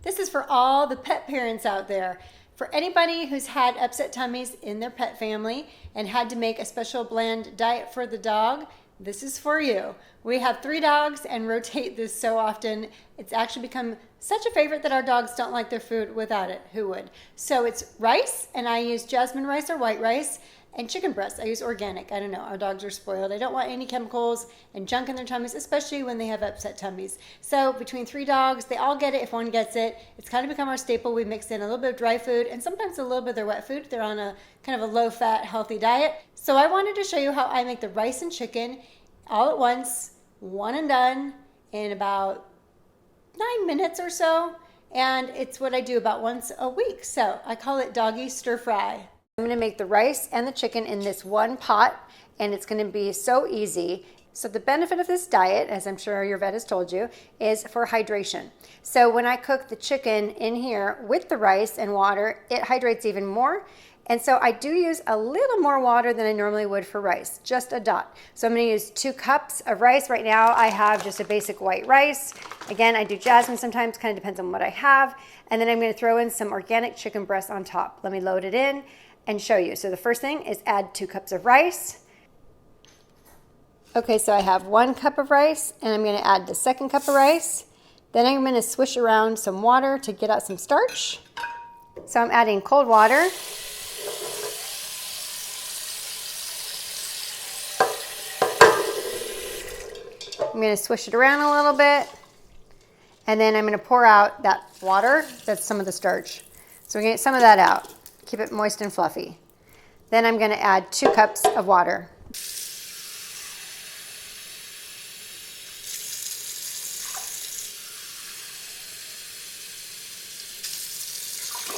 This is for all the pet parents out there. For anybody who's had upset tummies in their pet family and had to make a special bland diet for the dog, this is for you. We have 3 dogs and rotate this so often. It's actually become such a favorite that our dogs don't like their food without it. Who would? So it's rice, and I use jasmine rice or white rice, and chicken breast. I use organic. I don't know. Our dogs are spoiled. I don't want any chemicals and junk in their tummies, especially when they have upset tummies. So between 3 dogs, they all get it if one gets it. It's kind of become our staple. We mix in a little bit of dry food and sometimes a little bit of their wet food. They're on a kind of a low-fat, healthy diet. So I wanted to show you how I make the rice and chicken all at once, one and done, in about 9 minutes or so. And it's what I do about once a week. So I call it doggy stir fry. I'm going to make the rice and the chicken in this one pot, and it's going to be so easy. So the benefit of this diet, as I'm sure your vet has told you, is for hydration. So when I cook the chicken in here with the rice and water, it hydrates even more. And so I do use a little more water than I normally would for rice, just a dot. So I'm going to use 2 cups of rice. Right now I have just a basic white rice. Again, I do jasmine sometimes, kind of depends on what I have. And then I'm going to throw in some organic chicken breast on top. Let me load it in and show you. So the first thing is add 2 cups of rice. Okay, so I have 1 cup of rice, and I'm going to add the 2nd cup of rice. Then I'm going to swish around some water to get out some starch. So I'm adding cold water. I'm going to swish it around a little bit, and then I'm going to pour out that water. That's some of the starch. So we're going to get some of that out. Keep it moist and fluffy. Then I'm going to add 2 cups of water.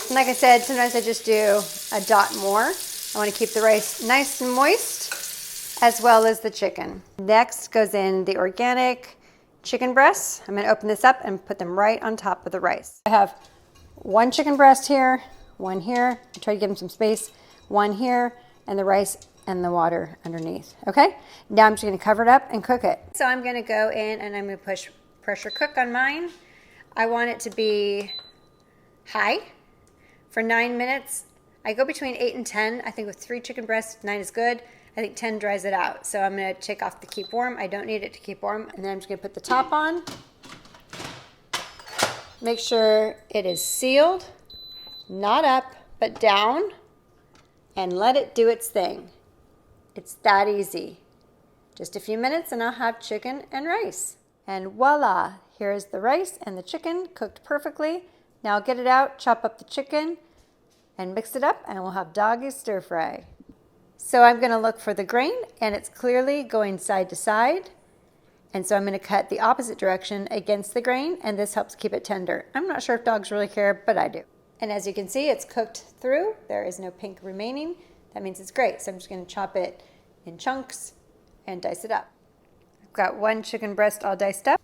And like I said, sometimes I just do a dot more. I want to keep the rice nice and moist, as well as the chicken. Next goes in the organic chicken breasts. I'm going to open this up and put them right on top of the rice. I have 1 chicken breast here, 1 here. I try to give them some space. 1 here, and the rice and the water underneath. Okay? Now I'm just going to cover it up and cook it. So I'm going to go in and I'm going to push pressure cook on mine. I want it to be high for 9 minutes. I go between 8 and 10. I think with 3 chicken breasts, 9 is good. I think 10 dries it out. So I'm going to take off the keep warm. I don't need it to keep warm. And then I'm just going to put the top on. Make sure it is sealed, not up, but down, and let it do its thing. It's that easy. Just a few minutes and I'll have chicken and rice. And voila, here is the rice and the chicken cooked perfectly. Now I'll get it out, chop up the chicken, and mix it up, and we'll have doggy stir fry. So I'm going to look for the grain, and it's clearly going side to side. And so I'm going to cut the opposite direction against the grain, and this helps keep it tender. I'm not sure if dogs really care, but I do. And as you can see, it's cooked through. There is no pink remaining. That means it's great. So I'm just going to chop it in chunks and dice it up. I've got 1 chicken breast all diced up.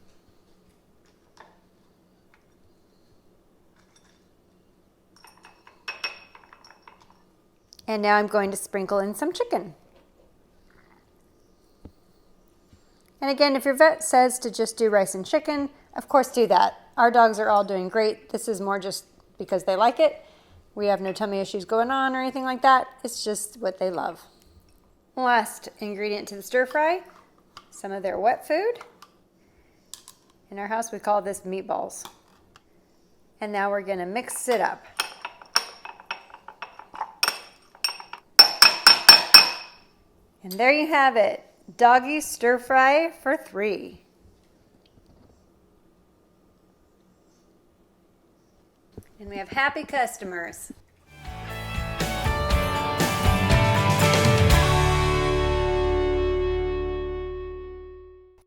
And now I'm going to sprinkle in some chicken. And again, if your vet says to just do rice and chicken, of course do that. Our dogs are all doing great. This is more just because they like it. We have no tummy issues going on or anything like that. It's just what they love. Last ingredient to the stir fry, some of their wet food. In our house, we call this meatballs. And now we're gonna mix it up. And there you have it, doggy stir fry for 3. And we have happy customers.